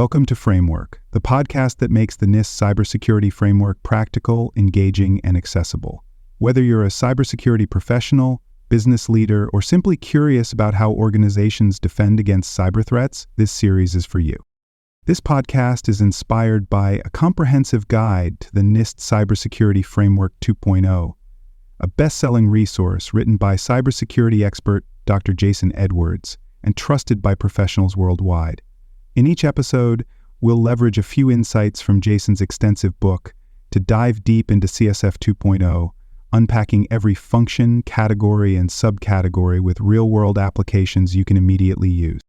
Welcome to Framework, the podcast that makes the NIST cybersecurity framework practical, engaging, and accessible. Whether you're a cybersecurity professional, business leader, or simply curious about how organizations defend against cyber threats, this series is for you. This podcast is inspired by a comprehensive guide to the NIST Cybersecurity Framework 2.0, a best-selling resource written by cybersecurity expert Dr. Jason Edwards and trusted by professionals worldwide. In each episode, we'll leverage a few insights from Jason's extensive book to dive deep into CSF 2.0, unpacking every function, category, and subcategory with real-world applications you can immediately use.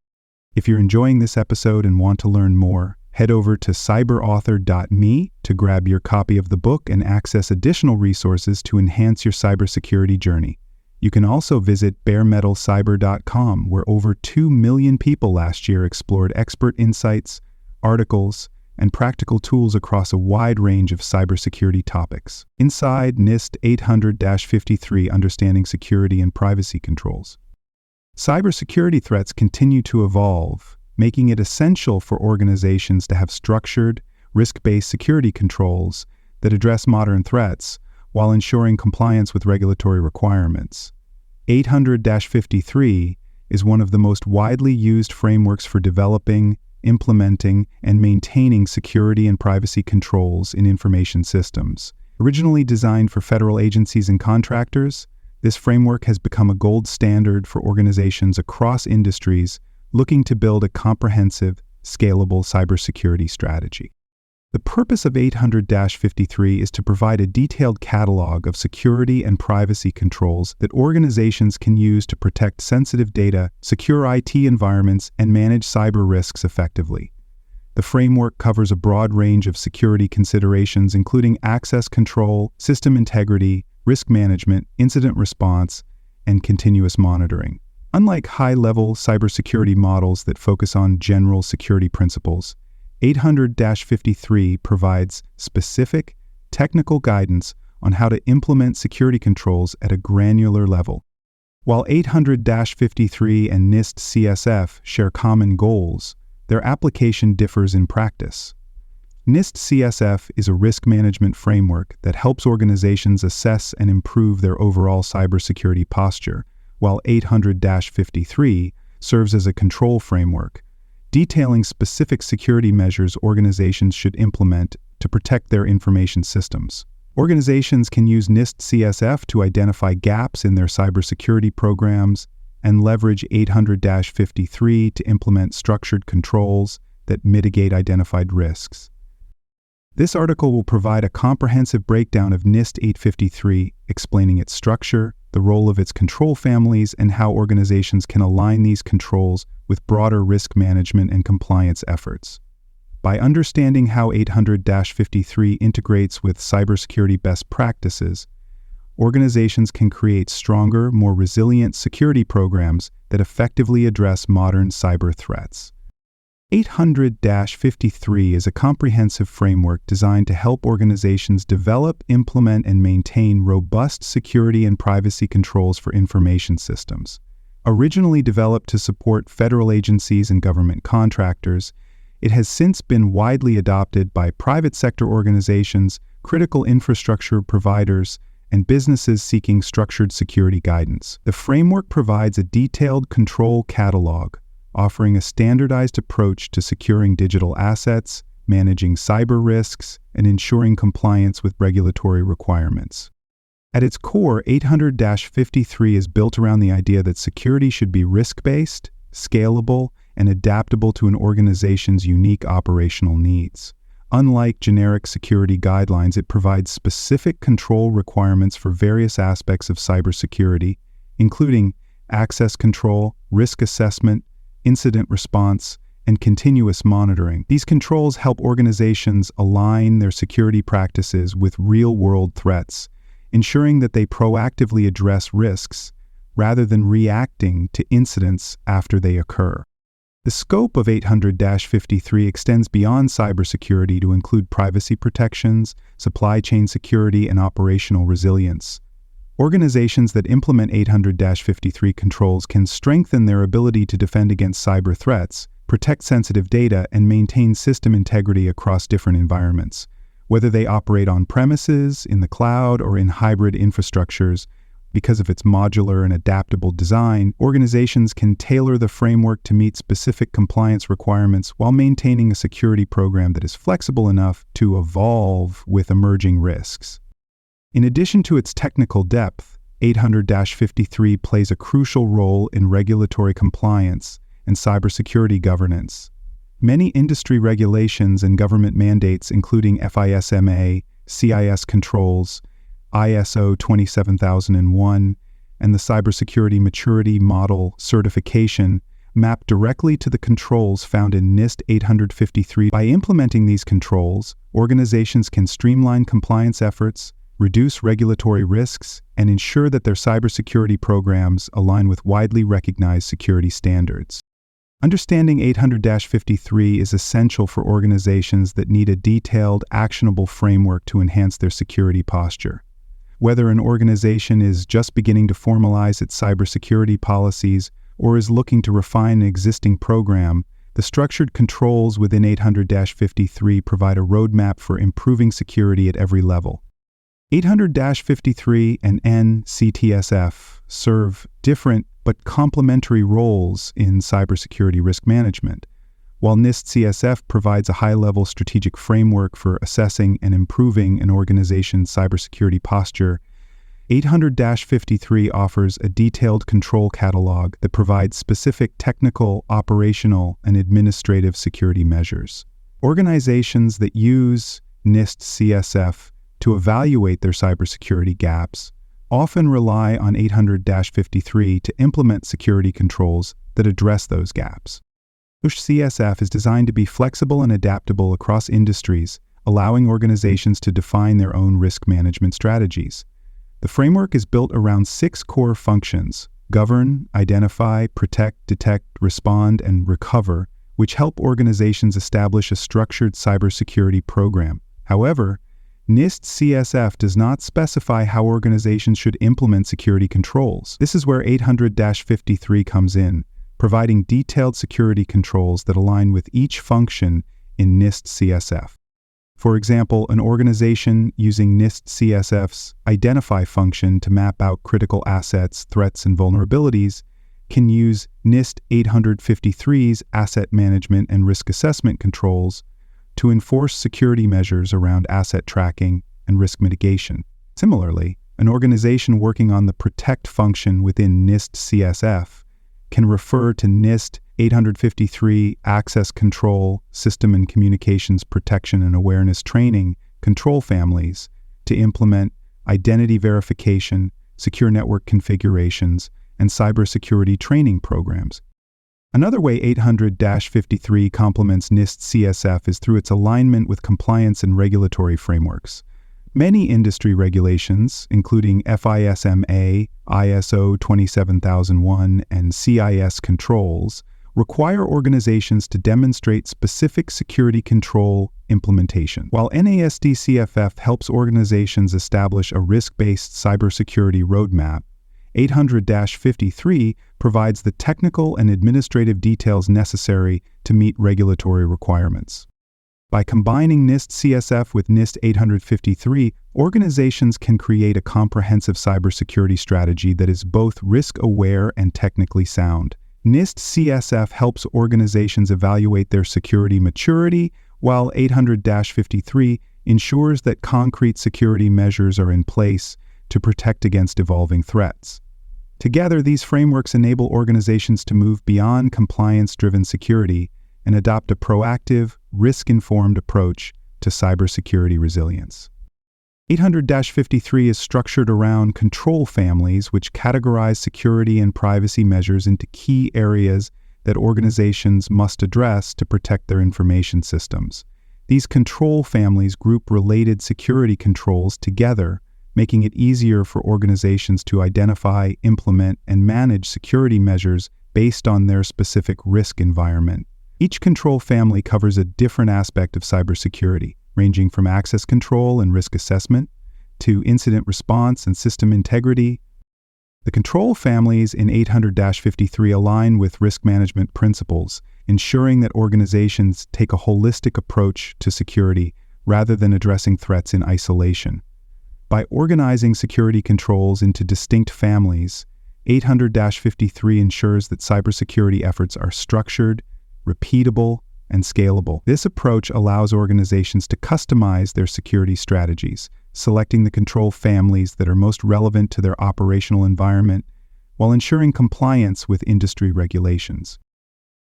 If you're enjoying this episode and want to learn more, head over to cyberauthor.me to grab your copy of the book and access additional resources to enhance your cybersecurity journey. You can also visit baremetalcyber.com, where over 2 million people last year explored expert insights, articles, and practical tools across a wide range of cybersecurity topics. Inside NIST 800-53, Understanding Security and Privacy Controls. Cybersecurity threats continue to evolve, making it essential for organizations to have structured, risk-based security controls that address modern threats while ensuring compliance with regulatory requirements. 800-53 is one of the most widely used frameworks for developing, implementing, and maintaining security and privacy controls in information systems. Originally designed for federal agencies and contractors, this framework has become a gold standard for organizations across industries looking to build a comprehensive, scalable cybersecurity strategy. The purpose of 800-53 is to provide a detailed catalog of security and privacy controls that organizations can use to protect sensitive data, secure IT environments, and manage cyber risks effectively. The framework covers a broad range of security considerations, including access control, system integrity, risk management, incident response, and continuous monitoring. Unlike high-level cybersecurity models that focus on general security principles, 800-53 provides specific, technical guidance on how to implement security controls at a granular level. While 800-53 and NIST CSF share common goals, their application differs in practice. NIST CSF is a risk management framework that helps organizations assess and improve their overall cybersecurity posture, while 800-53 serves as a control framework, detailing specific security measures organizations should implement to protect their information systems. Organizations can use NIST CSF to identify gaps in their cybersecurity programs and leverage 800-53 to implement structured controls that mitigate identified risks. This article will provide a comprehensive breakdown of NIST 853, explaining its structure, the role of its control families, and how organizations can align these controls with broader risk management and compliance efforts. By understanding how 800-53 integrates with cybersecurity best practices, organizations can create stronger, more resilient security programs that effectively address modern cyber threats. 800-53 is a comprehensive framework designed to help organizations develop, implement, and maintain robust security and privacy controls for information systems. Originally developed to support federal agencies and government contractors, it has since been widely adopted by private sector organizations, critical infrastructure providers, and businesses seeking structured security guidance. The framework provides a detailed control catalog, offering a standardized approach to securing digital assets, managing cyber risks, and ensuring compliance with regulatory requirements. At its core, 800-53 is built around the idea that security should be risk-based, scalable, and adaptable to an organization's unique operational needs. Unlike generic security guidelines, it provides specific control requirements for various aspects of cybersecurity, including access control, risk assessment, incident response, and continuous monitoring. These controls help organizations align their security practices with real-world threats, ensuring that they proactively address risks rather than reacting to incidents after they occur. The scope of 800-53 extends beyond cybersecurity to include privacy protections, supply chain security, and operational resilience. Organizations that implement 800-53 controls can strengthen their ability to defend against cyber threats, protect sensitive data, and maintain system integrity across different environments. Whether they operate on premises, in the cloud, or in hybrid infrastructures, because of its modular and adaptable design, organizations can tailor the framework to meet specific compliance requirements while maintaining a security program that is flexible enough to evolve with emerging risks. In addition to its technical depth, 800-53 plays a crucial role in regulatory compliance and cybersecurity governance. Many industry regulations and government mandates, including FISMA, CIS controls, ISO 27001, and the Cybersecurity Maturity Model certification, map directly to the controls found in NIST 853. By implementing these controls, organizations can streamline compliance efforts, reduce regulatory risks, and ensure that their cybersecurity programs align with widely recognized security standards. Understanding 800-53 is essential for organizations that need a detailed, actionable framework to enhance their security posture. Whether an organization is just beginning to formalize its cybersecurity policies or is looking to refine an existing program, the structured controls within 800-53 provide a roadmap for improving security at every level. 800-53 and NIST serve different but complementary roles in cybersecurity risk management. While NIST CSF provides a high-level strategic framework for assessing and improving an organization's cybersecurity posture, 800-53 offers a detailed control catalog that provides specific technical, operational, and administrative security measures. Organizations that use NIST CSF to evaluate their cybersecurity gaps often rely on 800-53 to implement security controls that address those gaps. CSF is designed to be flexible and adaptable across industries, allowing organizations to define their own risk management strategies. The framework is built around 6 core functions: govern, identify, protect, detect, respond, and recover, which help organizations establish a structured cybersecurity program. However, NIST CSF does not specify how organizations should implement security controls. This is where 800-53 comes in, providing detailed security controls that align with each function in NIST CSF. For example, an organization using NIST CSF's Identify function to map out critical assets, threats, and vulnerabilities can use NIST 853's Asset Management and Risk Assessment controls to enforce security measures around asset tracking and risk mitigation. Similarly, an organization working on the Protect function within NIST CSF can refer to NIST 853 Access Control, System and Communications Protection and Awareness Training control families to implement identity verification, secure network configurations, and cybersecurity training programs. Another way 800-53 complements NIST CSF is through its alignment with compliance and regulatory frameworks. Many industry regulations, including FISMA, ISO 27001, and CIS controls, require organizations to demonstrate specific security control implementation. While NIST CSF helps organizations establish a risk-based cybersecurity roadmap, 800-53 provides the technical and administrative details necessary to meet regulatory requirements. By combining NIST CSF with NIST 853, organizations can create a comprehensive cybersecurity strategy that is both risk-aware and technically sound. NIST CSF helps organizations evaluate their security maturity, while 800-53 ensures that concrete security measures are in place to protect against evolving threats. Together, these frameworks enable organizations to move beyond compliance-driven security and adopt a proactive, risk-informed approach to cybersecurity resilience. 800-53 is structured around control families which categorize security and privacy measures into key areas that organizations must address to protect their information systems. These control families group related security controls together, making it easier for organizations to identify, implement, and manage security measures based on their specific risk environment. Each control family covers a different aspect of cybersecurity, ranging from access control and risk assessment to incident response and system integrity. The control families in 800-53 align with risk management principles ensuring that organizations take a holistic approach to security rather than addressing threats in isolation. By organizing security controls into distinct families, 800-53 ensures that cybersecurity efforts are structured, repeatable, and scalable. This approach allows organizations to customize their security strategies, selecting the control families that are most relevant to their operational environment while ensuring compliance with industry regulations.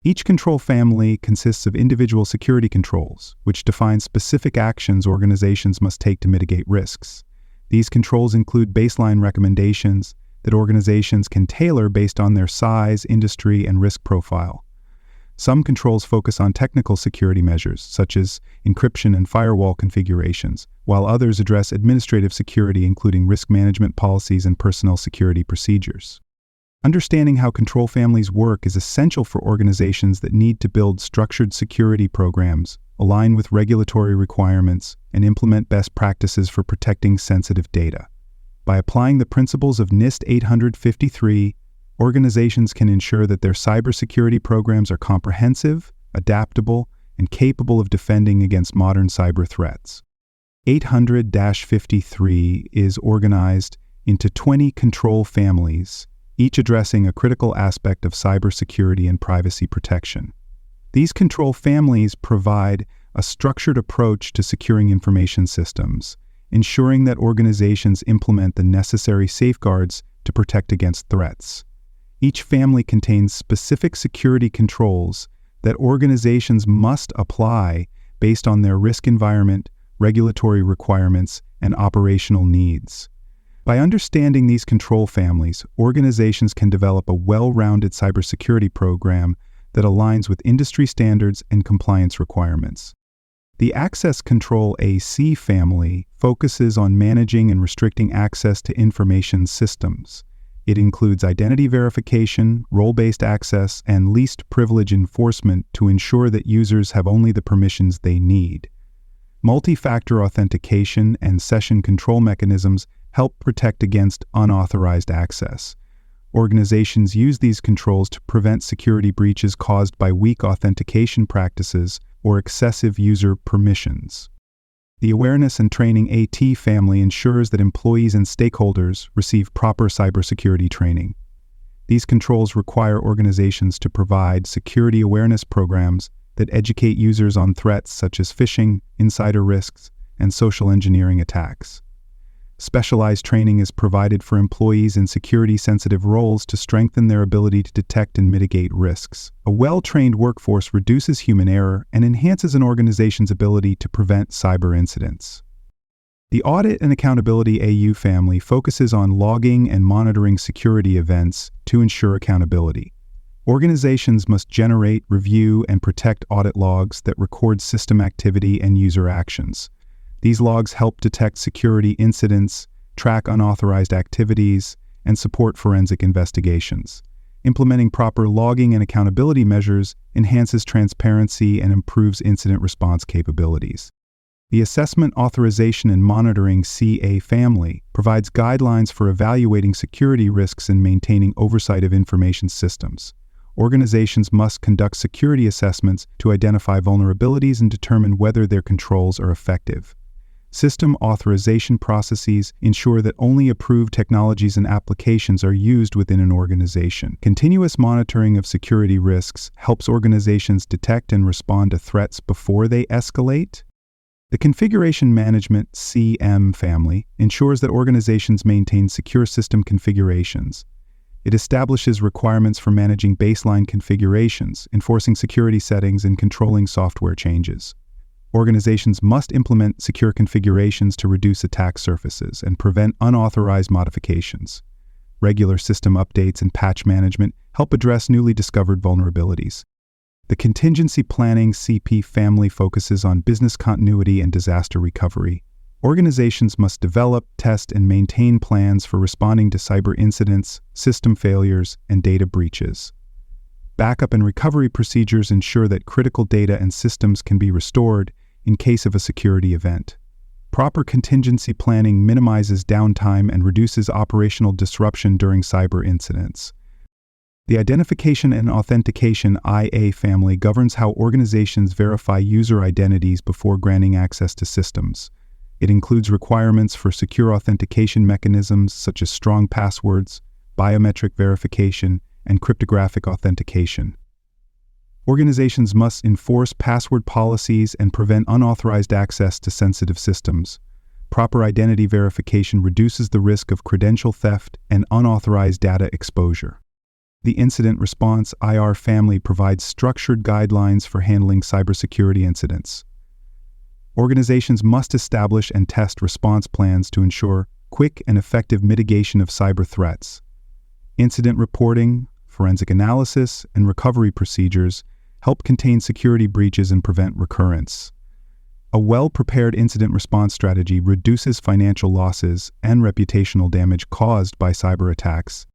Each control family consists of individual security controls, which define specific actions organizations must take to mitigate risks. These controls include baseline recommendations that organizations can tailor based on their size, industry, and risk profile. Some controls focus on technical security measures, such as encryption and firewall configurations, while others address administrative security, including risk management policies and personnel security procedures. Understanding how control families work is essential for organizations that need to build structured security programs, align with regulatory requirements, and implement best practices for protecting sensitive data. By applying the principles of NIST 853, organizations can ensure that their cybersecurity programs are comprehensive, adaptable, and capable of defending against modern cyber threats. 800-53 is organized into 20 control families, each addressing a critical aspect of cybersecurity and privacy protection. These control families provide a structured approach to securing information systems, ensuring that organizations implement the necessary safeguards to protect against threats. Each family contains specific security controls that organizations must apply based on their risk environment, regulatory requirements, and operational needs. By understanding these control families, organizations can develop a well-rounded cybersecurity program that aligns with industry standards and compliance requirements. The Access Control AC family focuses on managing and restricting access to information systems. It includes identity verification, role-based access, and least privilege enforcement to ensure that users have only the permissions they need. Multi-factor authentication and session control mechanisms help protect against unauthorized access. Organizations use these controls to prevent security breaches caused by weak authentication practices or excessive user permissions. The Awareness and Training AT family ensures that employees and stakeholders receive proper cybersecurity training. These controls require organizations to provide security awareness programs that educate users on threats such as phishing, insider risks, and social engineering attacks. Specialized training is provided for employees in security-sensitive roles to strengthen their ability to detect and mitigate risks. A well-trained workforce reduces human error and enhances an organization's ability to prevent cyber incidents. The Audit and Accountability AU family focuses on logging and monitoring security events to ensure accountability. Organizations must generate, review, and protect audit logs that record system activity and user actions. These logs help detect security incidents, track unauthorized activities, and support forensic investigations. Implementing proper logging and accountability measures enhances transparency and improves incident response capabilities. The Assessment, Authorization, and Monitoring CA family provides guidelines for evaluating security risks and maintaining oversight of information systems. Organizations must conduct security assessments to identify vulnerabilities and determine whether their controls are effective. System authorization processes ensure that only approved technologies and applications are used within an organization. Continuous monitoring of security risks helps organizations detect and respond to threats before they escalate. The Configuration Management CM family ensures that organizations maintain secure system configurations. It establishes requirements for managing baseline configurations, enforcing security settings, and controlling software changes. Organizations must implement secure configurations to reduce attack surfaces and prevent unauthorized modifications. Regular system updates and patch management help address newly discovered vulnerabilities. The Contingency Planning CP family focuses on business continuity and disaster recovery. Organizations must develop, test, and maintain plans for responding to cyber incidents, system failures, and data breaches. Backup and recovery procedures ensure that critical data and systems can be restored in case of a security event. Proper contingency planning minimizes downtime and reduces operational disruption during cyber incidents. The Identification and Authentication IA family governs how organizations verify user identities before granting access to systems. It includes requirements for secure authentication mechanisms such as strong passwords, biometric verification, and cryptographic authentication. Organizations must enforce password policies and prevent unauthorized access to sensitive systems. Proper identity verification reduces the risk of credential theft and unauthorized data exposure. The Incident Response IR family provides structured guidelines for handling cybersecurity incidents. Organizations must establish and test response plans to ensure quick and effective mitigation of cyber threats. Incident reporting, forensic analysis, and recovery procedures help contain security breaches and prevent recurrence. A well-prepared incident response strategy reduces financial losses and reputational damage caused by cyber attacks.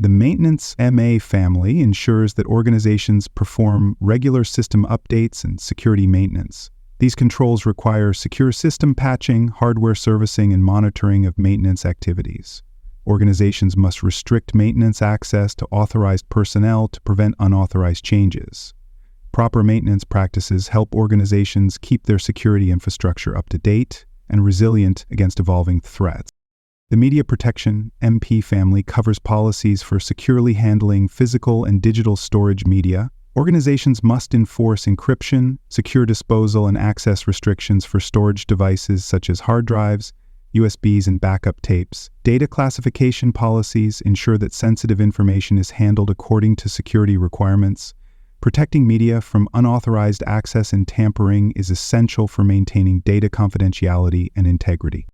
The Maintenance MA family ensures that organizations perform regular system updates and security maintenance. These controls require secure system patching, hardware servicing, and monitoring of maintenance activities. Organizations must restrict maintenance access to authorized personnel to prevent unauthorized changes. Proper maintenance practices help organizations keep their security infrastructure up to date and resilient against evolving threats. The Media Protection MP family covers policies for securely handling physical and digital storage media. Organizations must enforce encryption, secure disposal, and access restrictions for storage devices such as hard drives, USBs, and backup tapes. Data classification policies ensure that sensitive information is handled according to security requirements. Protecting media from unauthorized access and tampering is essential for maintaining data confidentiality and integrity.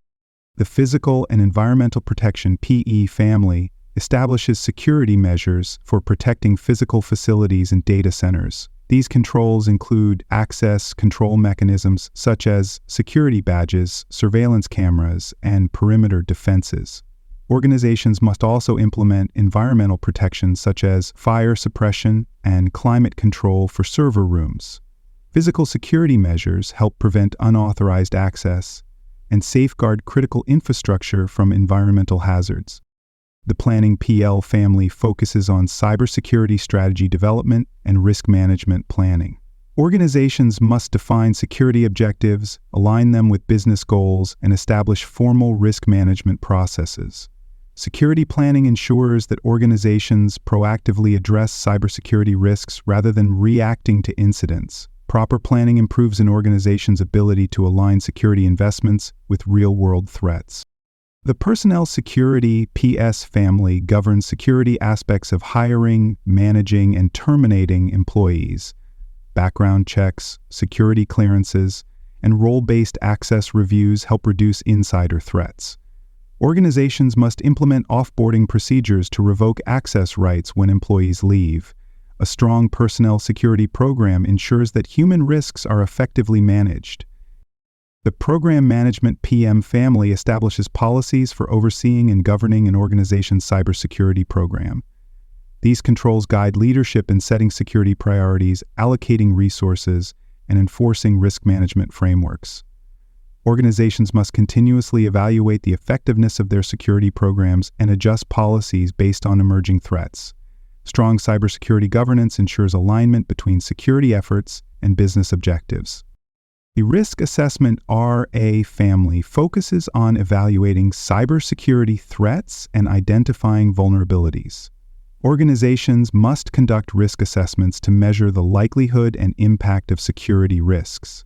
The Physical and Environmental Protection PE family establishes security measures for protecting physical facilities and data centers. These controls include access control mechanisms such as security badges, surveillance cameras, and perimeter defenses. Organizations must also implement environmental protections such as fire suppression and climate control for server rooms. Physical security measures help prevent unauthorized access and safeguard critical infrastructure from environmental hazards. The Planning PL family focuses on cybersecurity strategy development and risk management planning. Organizations must define security objectives, align them with business goals, and establish formal risk management processes. Security planning ensures that organizations proactively address cybersecurity risks rather than reacting to incidents. Proper planning improves an organization's ability to align security investments with real-world threats. The Personnel Security PS family governs security aspects of hiring, managing, and terminating employees. Background checks, security clearances, and role-based access reviews help reduce insider threats. Organizations must implement offboarding procedures to revoke access rights when employees leave. A strong personnel security program ensures that human risks are effectively managed. The Program Management PM family establishes policies for overseeing and governing an organization's cybersecurity program. These controls guide leadership in setting security priorities, allocating resources, and enforcing risk management frameworks. Organizations must continuously evaluate the effectiveness of their security programs and adjust policies based on emerging threats. Strong cybersecurity governance ensures alignment between security efforts and business objectives. The Risk Assessment RA family focuses on evaluating cybersecurity threats and identifying vulnerabilities. Organizations must conduct risk assessments to measure the likelihood and impact of security risks.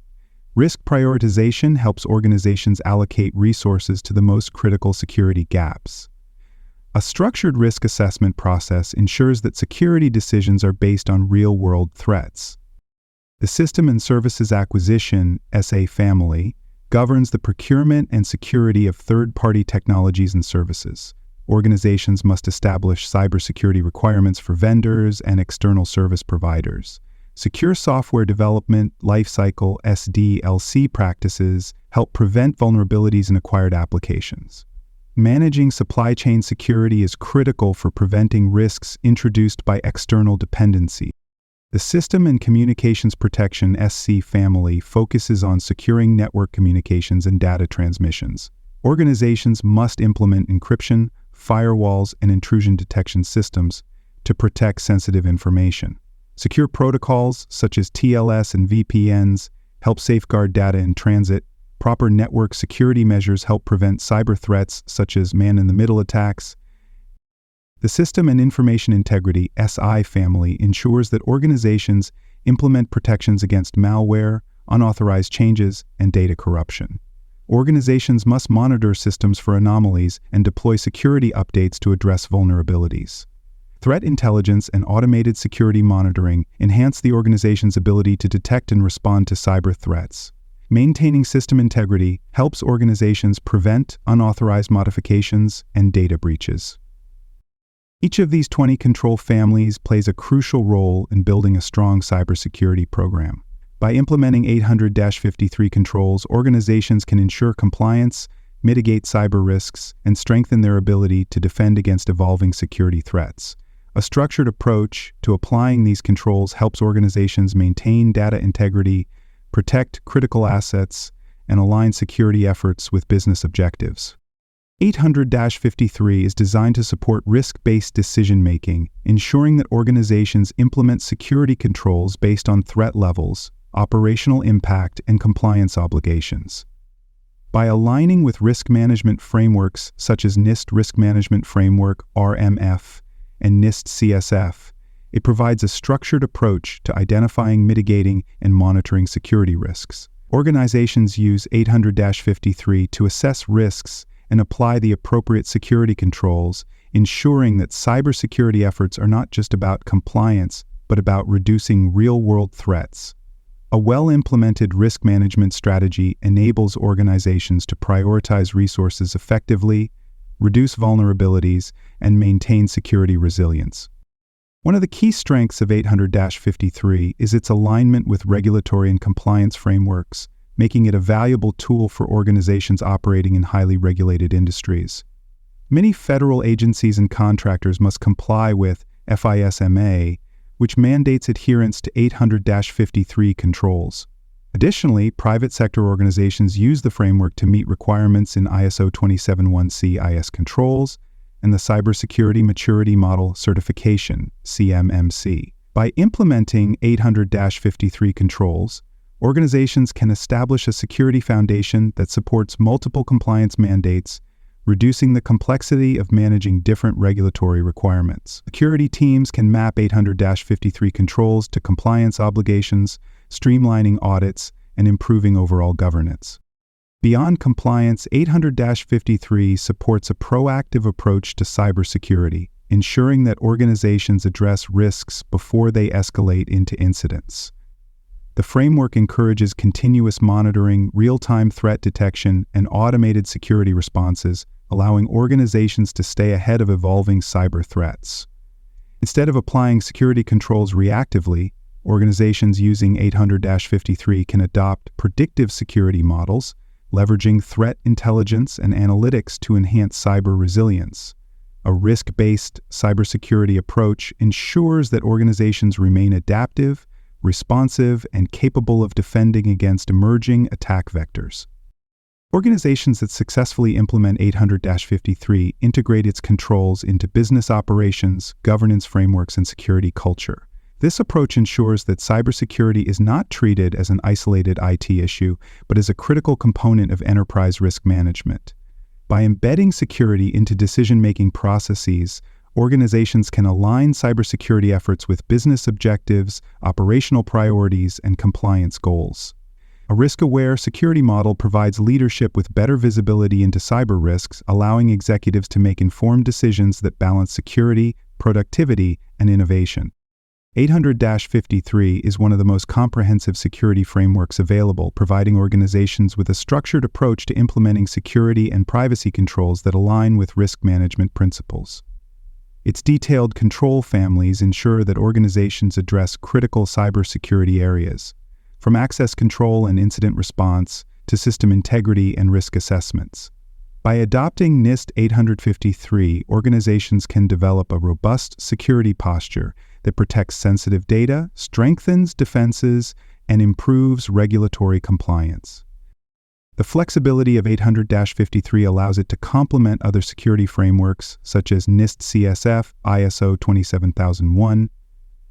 Risk prioritization helps organizations allocate resources to the most critical security gaps. A structured risk assessment process ensures that security decisions are based on real-world threats. The System and Services Acquisition SA family governs the procurement and security of third-party technologies and services. Organizations must establish cybersecurity requirements for vendors and external service providers. Secure software development lifecycle SDLC practices help prevent vulnerabilities in acquired applications. Managing supply chain security is critical for preventing risks introduced by external dependency. The System and Communications Protection SC family focuses on securing network communications and data transmissions. Organizations must implement encryption, firewalls, and intrusion detection systems to protect sensitive information. Secure protocols such as TLS and VPNs help safeguard data in transit. Proper network security measures help prevent cyber threats such as man-in-the-middle attacks. The System and Information Integrity (SI) family ensures that organizations implement protections against malware, unauthorized changes, and data corruption. Organizations must monitor systems for anomalies and deploy security updates to address vulnerabilities. Threat intelligence and automated security monitoring enhance the organization's ability to detect and respond to cyber threats. Maintaining system integrity helps organizations prevent unauthorized modifications and data breaches. Each of these 20 control families plays a crucial role in building a strong cybersecurity program. By implementing 800-53 controls, organizations can ensure compliance, mitigate cyber risks, and strengthen their ability to defend against evolving security threats. A structured approach to applying these controls helps organizations maintain data integrity, protect critical assets, and align security efforts with business objectives. 800-53 is designed to support risk-based decision-making, ensuring that organizations implement security controls based on threat levels, operational impact, and compliance obligations. By aligning with risk management frameworks such as NIST Risk Management Framework (RMF) and NIST CSF, it provides a structured approach to identifying, mitigating, and monitoring security risks. Organizations use 800-53 to assess risks and apply the appropriate security controls, ensuring that cybersecurity efforts are not just about compliance, but about reducing real-world threats. A well-implemented risk management strategy enables organizations to prioritize resources effectively, reduce vulnerabilities, and maintain security resilience. One of the key strengths of 800-53 is its alignment with regulatory and compliance frameworks, making it a valuable tool for organizations operating in highly regulated industries. Many federal agencies and contractors must comply with FISMA, which mandates adherence to 800-53 controls. Additionally, private sector organizations use the framework to meet requirements in ISO 271C IS controls and the Cybersecurity Maturity Model Certification, CMMC. By implementing 800-53 controls, organizations can establish a security foundation that supports multiple compliance mandates, reducing the complexity of managing different regulatory requirements. Security teams can map 800-53 controls to compliance obligations, streamlining audits, and improving overall governance. Beyond compliance, 800-53 supports a proactive approach to cybersecurity, ensuring that organizations address risks before they escalate into incidents. The framework encourages continuous monitoring, real-time threat detection, and automated security responses, allowing organizations to stay ahead of evolving cyber threats. Instead of applying security controls reactively, organizations using 800-53 can adopt predictive security models, leveraging threat intelligence and analytics to enhance cyber resilience. A risk-based cybersecurity approach ensures that organizations remain adaptive, responsive, and capable of defending against emerging attack vectors. Organizations that successfully implement 800-53 integrate its controls into business operations, governance frameworks, and security culture. This approach ensures that cybersecurity is not treated as an isolated IT issue, but as a critical component of enterprise risk management. By embedding security into decision-making processes, organizations can align cybersecurity efforts with business objectives, operational priorities, and compliance goals. A risk-aware security model provides leadership with better visibility into cyber risks, allowing executives to make informed decisions that balance security, productivity, and innovation. 800-53 is one of the most comprehensive security frameworks available, providing organizations with a structured approach to implementing security and privacy controls that align with risk management principles. Its detailed control families ensure that organizations address critical cybersecurity areas, from access control and incident response to system integrity and risk assessments. By adopting NIST 800-53, organizations can develop a robust security posture that protects sensitive data, strengthens defenses, and improves regulatory compliance. The flexibility of 800-53 allows it to complement other security frameworks such as NIST CSF, ISO 27001,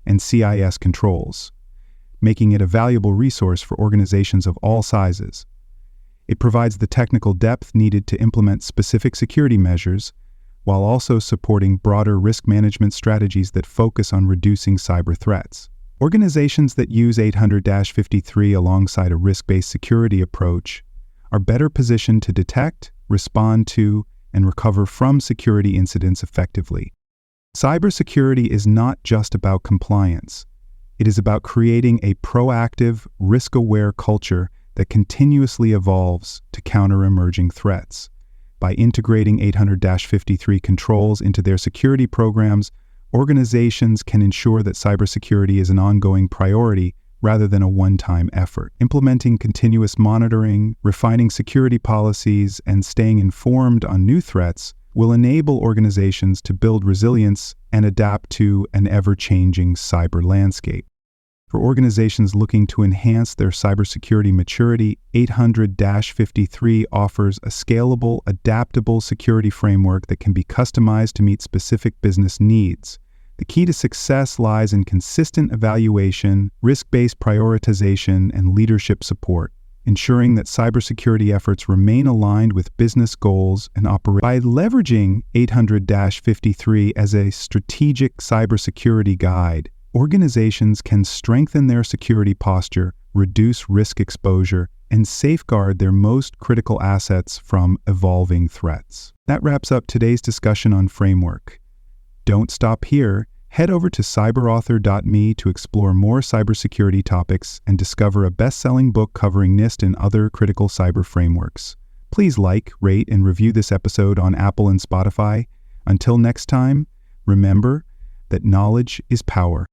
and CIS controls, making it a valuable resource for organizations of all sizes. It provides the technical depth needed to implement specific security measures, while also supporting broader risk management strategies that focus on reducing cyber threats. Organizations that use 800-53 alongside a risk-based security approach are better positioned to detect, respond to, and recover from security incidents effectively. Cybersecurity is not just about compliance. It is about creating a proactive, risk-aware culture that continuously evolves to counter emerging threats. By integrating 800-53 controls into their security programs, organizations can ensure that cybersecurity is an ongoing priority rather than a one-time effort. Implementing continuous monitoring, refining security policies, and staying informed on new threats will enable organizations to build resilience and adapt to an ever-changing cyber landscape. For organizations looking to enhance their cybersecurity maturity, 800-53 offers a scalable, adaptable security framework that can be customized to meet specific business needs. The key to success lies in consistent evaluation, risk-based prioritization, and leadership support, ensuring that cybersecurity efforts remain aligned with business goals and operate. By leveraging 800-53 as a strategic cybersecurity guide, organizations can strengthen their security posture, reduce risk exposure, and safeguard their most critical assets from evolving threats. That wraps up today's discussion on framework. Don't stop here. Head over to cyberauthor.me to explore more cybersecurity topics and discover a best-selling book covering NIST and other critical cyber frameworks. Please like, rate, and review this episode on Apple and Spotify. Until next time, remember that knowledge is power.